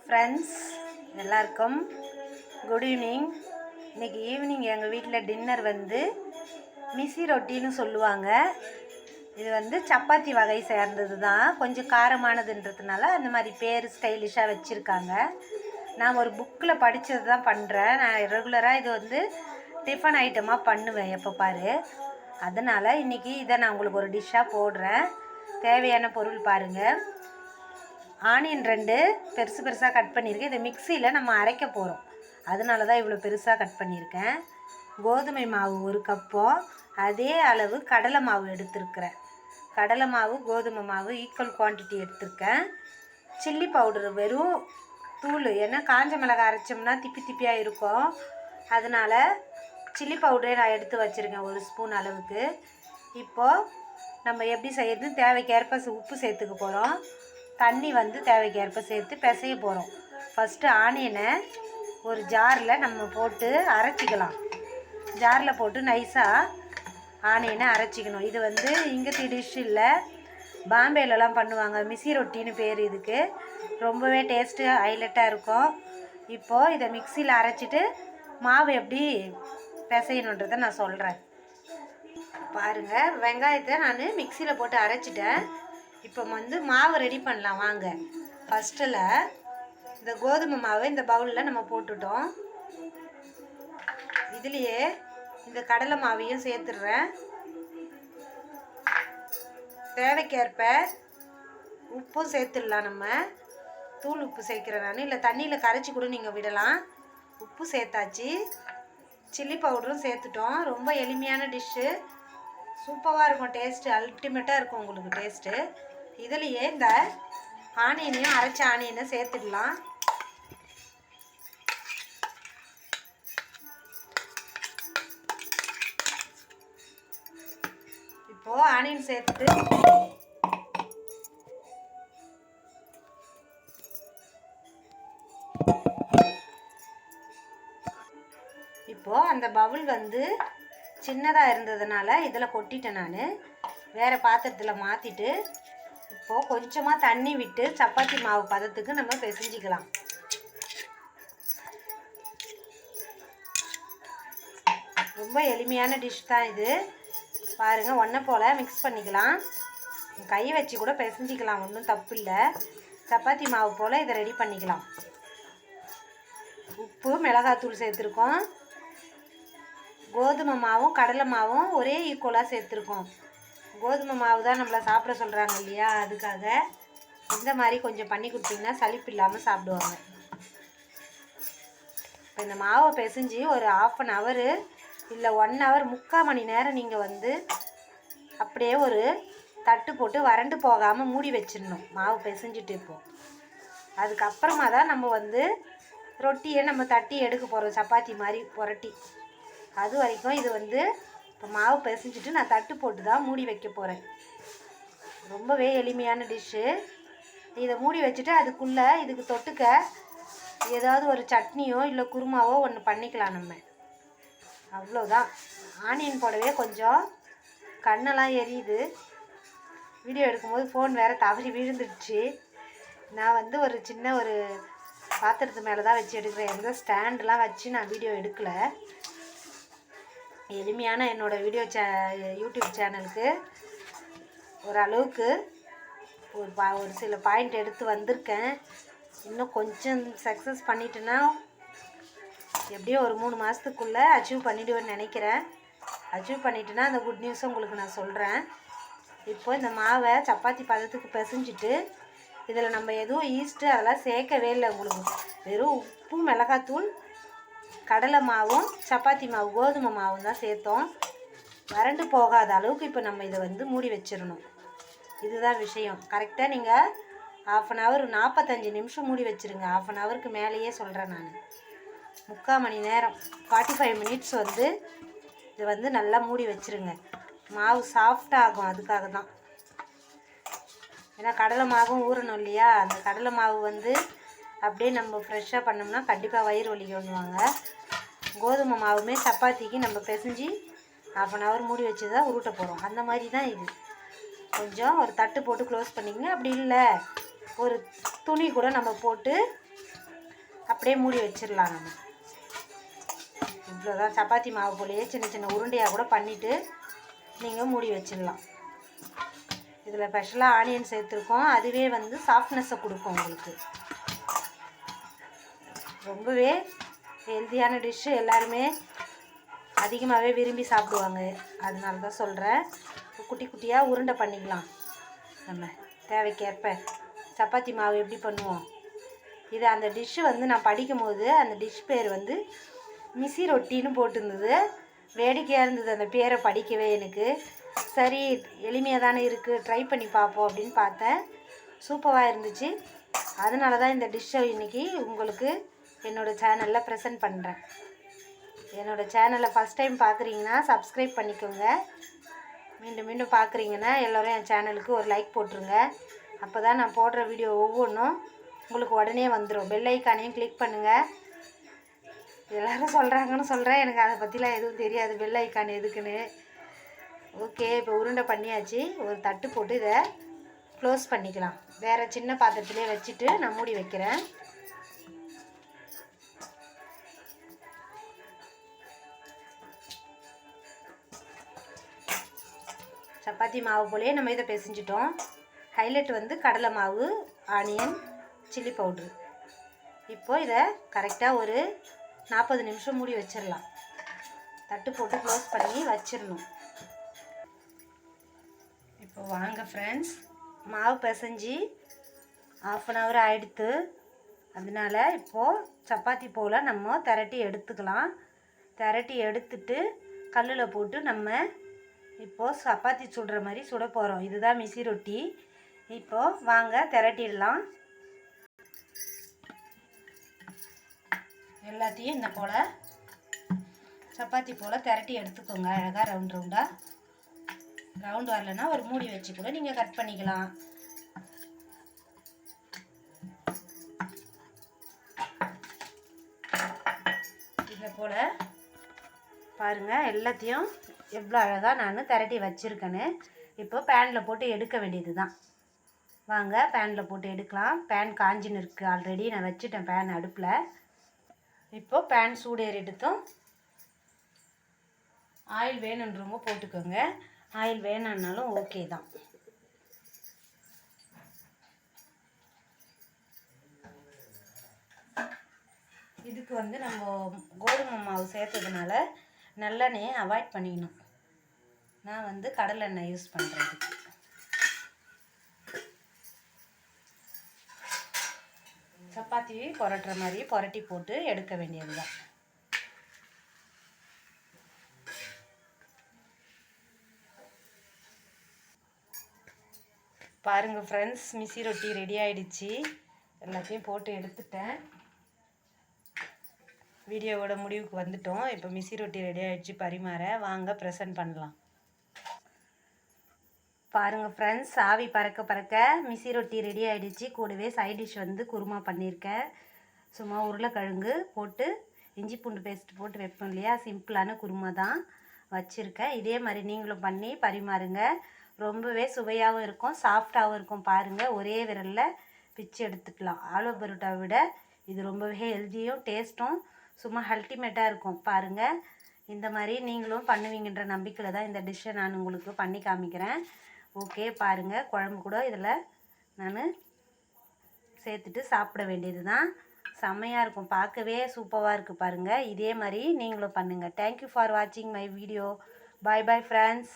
Friends எல்லாருக்கும் good evening. இன்றைக்கி evening எங்கள் வீட்டில் டின்னர் வந்து மிசி ரொட்டின்னு சொல்லுவாங்க. இது வந்து சப்பாத்தி வகை சேர்ந்தது தான், கொஞ்சம் காரமானதுன்றதுனால அந்த மாதிரி பேர் ஸ்டைலிஷாக வச்சுருக்காங்க. நான் ஒரு புக்கில் படித்தது தான் பண்ணுறேன். நான் ரெகுலராக இது வந்து டிஃபன் ஐட்டமாக பண்ணுவேன் எப்போ பாரு. அதனால் இன்றைக்கி இதை நான் உங்களுக்கு ஒரு டிஷ்ஷாக போடுறேன். தேவையான பொருள் பாருங்கள். ஆனியன் 2 பெருசு பெருசாக கட் பண்ணியிருக்கேன். இதை மிக்சியில் நம்ம அரைக்க போகிறோம், அதனால தான் இவ்வளோ பெருசாக கட் பண்ணியிருக்கேன். கோதுமை மாவு 1 கப்போ, அதே அளவு கடலை மாவு எடுத்துருக்கிறேன். கடலை மாவு கோதுமை மாவு ஈக்குவல் குவான்டிட்டி எடுத்திருக்கேன். சில்லி பவுடர் வெறும் தூள், ஏன்னா காஞ்ச மிளகாய் அரைச்சோம்னா திப்பி திப்பியாக இருக்கும், அதனால் சில்லி பவுடரே நான் எடுத்து வச்சுருக்கேன் 1 ஸ்பூன் அளவுக்கு. இப்போது நம்ம எப்படி செய்யறதுன்னு தேவைக்கேற்ப உப்பு சேர்த்துக்க போகிறோம். தண்ணி வந்து தேவைக்கேற்ப சேர்த்து பிசைய போகிறோம். ஃபஸ்ட்டு ஆனியனை ஒரு ஜாரில் நம்ம போட்டு அரைச்சிக்கலாம். ஜாரில் போட்டு நைஸாக ஆனியனை அரைச்சிக்கணும். இது வந்து இங்கத்தி டிஷ் இல்லை, பாம்பேலலாம் பண்ணுவாங்க. மிசி ரொட்டின்னு பேர் இதுக்கு. ரொம்பவே டேஸ்ட்டு ஹைலைட்டாக இருக்கும். இப்போது இதை மிக்சியில் அரைச்சிட்டு மாவு எப்படி பிசையணுன்றதை நான் சொல்கிறேன் பாருங்கள். வெங்காயத்தை நான் மிக்சியில் போட்டு அரைச்சிட்டேன். இப்போ வந்து மாவு ரெடி பண்ணலாம் வாங்க. ஃபஸ்ட்டில் இந்த கோதுமை மாவை இந்த பவுலில் நம்ம போட்டுட்டோம். இதுலேயே இந்த கடலை மாவையும் சேர்த்துடுறேன். தேவைக்கேற்ப உப்பும் சேர்த்துடலாம். நம்ம தூள் உப்பு சேர்க்குறேன் நான், இல்லை தண்ணியில் கரைச்சி கூட நீங்கள் விடலாம். உப்பு சேர்த்தாச்சு, சில்லி பவுடரும் சேர்த்துட்டோம். ரொம்ப எளிமையான டிஷ்ஷு, சூப்பராக இருக்கும். டேஸ்ட்டு அல்டிமேட்டாக இருக்கும் உங்களுக்கு டேஸ்ட்டு. இதுலேயே இந்த ஆனியனையும் அரைச்ச ஆனியனை சேர்த்துடலாம். இப்போது ஆனியன் சேர்த்துட்டு இப்போது அந்த பவுல் வந்து சின்னதாக இருந்ததுனால இதில் கொட்டிட்டேன். நான் வேறு பாத்திரத்தில் மாற்றிட்டு இப்போது கொஞ்சமாக தண்ணி விட்டு சப்பாத்தி மாவு பதத்துக்கு நம்ம பிசைஞ்சிக்கலாம். ரொம்ப எளிமையான டிஷ் தான் இது. பாருங்கள், ஒன்றை போல் மிக்ஸ் பண்ணிக்கலாம். கை வச்சு கூட பிசைஞ்சிக்கலாம், ஒன்றும் தப்பு இல்லை. சப்பாத்தி மாவு போல் இதை ரெடி பண்ணிக்கலாம். உப்பு மிளகாத்தூள் சேர்த்துருக்கோம். கோதுமை மாவும் கடலை மாவும் ஒரே ஈக்குவலாக சேர்த்துருக்கோம். கோதுமை மாவு தான் நம்மளை சாப்பிட சொல்கிறாங்க இல்லையா, அதுக்காக இந்த மாதிரி கொஞ்சம் பண்ணி கொடுத்தீங்கன்னா சலிப்பு இல்லாமல் சாப்பிடுவாங்க. இப்போ இந்த மாவை பிசைஞ்சு ஒரு 1/2 hour இல்லை 1 hour 3/4 மணி நேரம் நீங்கள் வந்து அப்படியே ஒரு தட்டு போட்டு வறண்டு போகாமல் மூடி வச்சிடணும். மாவு பிசைஞ்சிட்டு இப்போது அதுக்கப்புறமா தான் நம்ம வந்து ரொட்டியை நம்ம தட்டி எடுக்க போகிறோம், சப்பாத்தி மாதிரி புரட்டி. அது வரைக்கும் இது வந்து இப்போ மாவு பிசைஞ்சிட்டு நான் தட்டு போட்டு தான் மூடி வைக்க போகிறேன். ரொம்பவே எளிமையான டிஷ்ஷு. இதை மூடி வச்சுட்டு அதுக்குள்ளே இதுக்கு தொட்டுக்க ஏதாவது ஒரு சட்னியோ இல்லை குருமாவோ ஒன்று பண்ணிக்கலாம் நம்ம. அவ்வளோதான். ஆனியன் போடவே கொஞ்சம் கண்ணெல்லாம் எரியுது. வீடியோ எடுக்கும்போது ஃபோன் வேறு தவறி விழுந்துடுச்சு. நான் வந்து ஒரு சின்ன ஒரு பாத்திரத்து மேலே தான் வச்சு எடுக்கிறேன். எந்த ஸ்டாண்டெலாம் வச்சு நான் வீடியோ எடுக்கலை. எளிமையான என்னோடய யூடியூப் சேனலுக்கு ஓரளவுக்கு ஒரு சில பாயிண்ட் எடுத்து வந்திருக்கேன். இன்னும் கொஞ்சம் சக்ஸஸ் பண்ணிட்டேன்னா எப்படியும் ஒரு 3 மாதத்துக்குள்ளே அச்சீவ் பண்ணிவிடுவேன்னு நினைக்கிறேன். அச்சீவ் பண்ணிட்டேன்னா அந்த குட் நியூஸை உங்களுக்கு நான் சொல்கிறேன். இப்போ இந்த மாவை சப்பாத்தி பதத்துக்கு பிசைஞ்சிட்டு இதில் நம்ம எதுவும் ஈஸ்ட்டு அதெல்லாம் சேர்க்கவே இல்லை. உங்களுக்கு வெறும் உப்பு மிளகாத்தூள் கடலை மாவும் சப்பாத்தி மாவு கோதுமை மாவும் தான் சேர்த்தோம். வறண்டு போகாத அளவுக்கு இப்போ நம்ம இதை வந்து மூடி வச்சிடணும். இதுதான் விஷயம். கரெக்டாக நீங்கள் 1/2 hour 45 நிமிஷம் மூடி வச்சுருங்க. 1/2 hourக்கு மேலேயே சொல்கிறேன் நான். 3/4 மணி நேரம் 45 minutes வந்து இதை வந்து நல்லா மூடி வச்சுருங்க. மாவு சாஃப்டாகும், அதுக்காக தான். ஏன்னா கடலை மாவும் ஊறணும் இல்லையா. அந்த கடலை மாவு வந்து அப்படியே நம்ம ஃப்ரெஷ்ஷாக பண்ணோம்னா கண்டிப்பாக வயிறு வலிக்கணுவாங்க. கோதுமை மாவுமே சப்பாத்திக்கு நம்ம பிசைஞ்சி 1/2 hour மூடி வச்சு தான் உருட்ட போகிறோம். அந்த மாதிரி தான் இது. கொஞ்சம் ஒரு தட்டு போட்டு க்ளோஸ் பண்ணிக்கங்க. அப்படி இல்லை ஒரு துணி கூட நம்ம போட்டு அப்படியே மூடி வச்சிடலாம். நம்ம இவ்வளோதான். சப்பாத்தி மாவு போலேயே சின்ன சின்ன உருண்டையாக கூட பண்ணிவிட்டு நீங்கள் மூடி வச்சிடலாம். இதில் ஸ்பெஷலாக ஆனியன் சேர்த்துருக்கோம். அதுவே வந்து சாஃப்ட்னஸை கொடுக்கும் உங்களுக்கு. ரொம்பவே ஹெல்த்தியான டிஷ்ஷு, எல்லாருமே அதிகமாகவே விரும்பி சாப்பிடுவாங்க. அதனால தான் சொல்கிறேன். குட்டி குட்டியாக உருண்டை பண்ணிக்கலாம். நம்ம தேவைக்கேற்ப சப்பாத்தி மாவு எப்படி பண்ணுவோம். இது அந்த டிஷ்ஷு வந்து நான் படிக்கும் போது அந்த டிஷ் பேர் வந்து மிசி ரொட்டின்னு போட்டிருந்தது. வேடிக்கையாக இருந்தது அந்த பேரை படிக்கவே எனக்கு. சரி எளிமையாக தானே இருக்குது, ட்ரை பண்ணி பார்ப்போம் அப்படின்னு பார்த்தேன். சூப்பராக இருந்துச்சு. அதனால தான் இந்த டிஷ்ஷை இன்றைக்கி உங்களுக்கு என்னோடய சேனலில் ப்ரெசென்ட் பண்ணுறேன். என்னோடய சேனலை ஃபஸ்ட் டைம் பார்க்குறீங்கன்னா சப்ஸ்கிரைப் பண்ணிக்கோங்க. மீண்டும் மீண்டும் பார்க்குறீங்கன்னா எல்லோரும் என் சேனலுக்கு ஒரு லைக் போட்டுருங்க. அப்போ தான் நான் போடுற வீடியோ ஒவ்வொன்றும் உங்களுக்கு உடனே வந்துடும். பெல் ஐக்கானையும் கிளிக் பண்ணுங்கள். எல்லோரும் சொல்கிறாங்கன்னு சொல்கிறேன், எனக்கு அதை பற்றிலாம் எதுவும் தெரியாது பெல் ஐக்கான் எதுக்குன்னு. ஓகே, இப்போ உருண்டை பண்ணியாச்சு. ஒரு தட்டு போட்டு இதை க்ளோஸ் பண்ணிக்கலாம். வேறு சின்ன பாத்திரத்திலே வச்சுட்டு நான் மூடி வைக்கிறேன். சப்பாத்தி மாவு போலே நம்ம இதை பிசைஞ்சிட்டோம். ஹைலைட் வந்து கடலை மாவு, ஆனியன், சில்லி பவுட்ரு. இப்போது இதை கரெக்டாக ஒரு 40 நிமிஷம் மூடி வச்சிடலாம். தட்டு போட்டு க்ளோஸ் பண்ணி வச்சிடணும். இப்போ வாங்க ஃப்ரெண்ட்ஸ், மாவு பிசைஞ்சி 1/2 hour ஆகிடுத்து. அதனால் இப்போது சப்பாத்தி போல் நம்ம திரட்டி எடுத்துக்கலாம். திரட்டி எடுத்துட்டு கல்லில் போட்டு நம்ம இப்போது சப்பாத்தி சுடுற மாதிரி சுட போகிறோம். இதுதான் மிசி ரொட்டி. இப்போது வாங்க திரட்டிடலாம். எல்லாத்தையும் இந்த போல் சப்பாத்தி போல் திரட்டி எடுத்துக்கோங்க. அழகாக ரவுண்ட் ரவுண்டாக. ரவுண்டு வரலன்னா ஒரு மூடி வச்சு கூட நீங்கள் கட் பண்ணிக்கலாம். இதை போல் பாருங்கள், எல்லாத்தையும் எவ்வளோ அழகாக நான் திரட்டி வச்சுருக்கேன்னு. இப்போ பேனில் போட்டு எடுக்க வேண்டியது தான். வாங்க பேனில் போட்டு எடுக்கலாம். பேன் காஞ்சின்னு இருக்குது ஆல்ரெடி. நான் வச்சுட்டேன் பேன் அடுப்பில். இப்போது பேன் சூடேறிடுத்தும். ஆயில் வேணுன்றவங்க போட்டுக்கோங்க, ஆயில் வேணான்னாலும் ஓகே தான். இதுக்கு வந்து நம்ம கோதுமை மாவு சேர்த்ததுனால நல்லெண்ணெயை அவாய்ட் பண்ணிக்கணும். நான் வந்து கடலெண்ணெய் யூஸ் பண்ணுறேன். சப்பாத்தி புரட்டுற மாதிரி புரட்டி போட்டு எடுக்க வேண்டியது தான். பாருங்கள் ஃப்ரெண்ட்ஸ், மிசி ரொட்டி ரெடி ஆகிடுச்சு. எல்லாத்தையும் போட்டு எடுத்துட்டேன். வீடியோவோட முடிவுக்கு வந்துட்டோம். இப்போ மிசி ரொட்டி ரெடி ஆகிடுச்சு பரிமாற. வாங்க ப்ரெசென்ட் பண்ணலாம். பாருங்கள் ஃப்ரெண்ட்ஸ், ஆவி பறக்க பறக்க மிசி ரொட்டி ரெடி ஆகிடுச்சு. கூடவே சைட் டிஷ் வந்து குருமா பண்ணியிருக்கேன். சும்மா உருளைக்கிழங்கு போட்டு இஞ்சி பூண்டு பேஸ்ட் போட்டு வைப்போம் இல்லையா, சிம்பிளான குருமா தான் வச்சுருக்கேன். இதே மாதிரி நீங்களும் பண்ணி பரிமாறுங்க. ரொம்பவே சுவையாகவும் இருக்கும், சாஃப்டாகவும் இருக்கும். பாருங்கள், ஒரே விரலில் பிச்சு எடுத்துக்கலாம். ஆலு பரோட்டாவை விட இது ரொம்பவே ஹெல்த்தியும் டேஸ்ட்டும் சும்மா அல்டிமேட்டாக இருக்கும். பாருங்கள், இந்த மாதிரி நீங்களும் பண்ணுவீங்கன்ற நம்பிக்கையில் தான் இந்த டிஷ்ஷை நான் உங்களுக்கு பண்ணி காமிக்கிறேன். ஓகே, பாருங்கள், குழம்பு கூட இதில் நான் சேர்த்துட்டு சாப்பிட வேண்டியது தான். செம்மையாக இருக்கும், பார்க்கவே சூப்பராக இருக்குது. பாருங்கள், இதே மாதிரி நீங்களும் பண்ணுங்கள். தேங்க்யூ ஃபார் வாட்சிங் my video. Bye bye friends.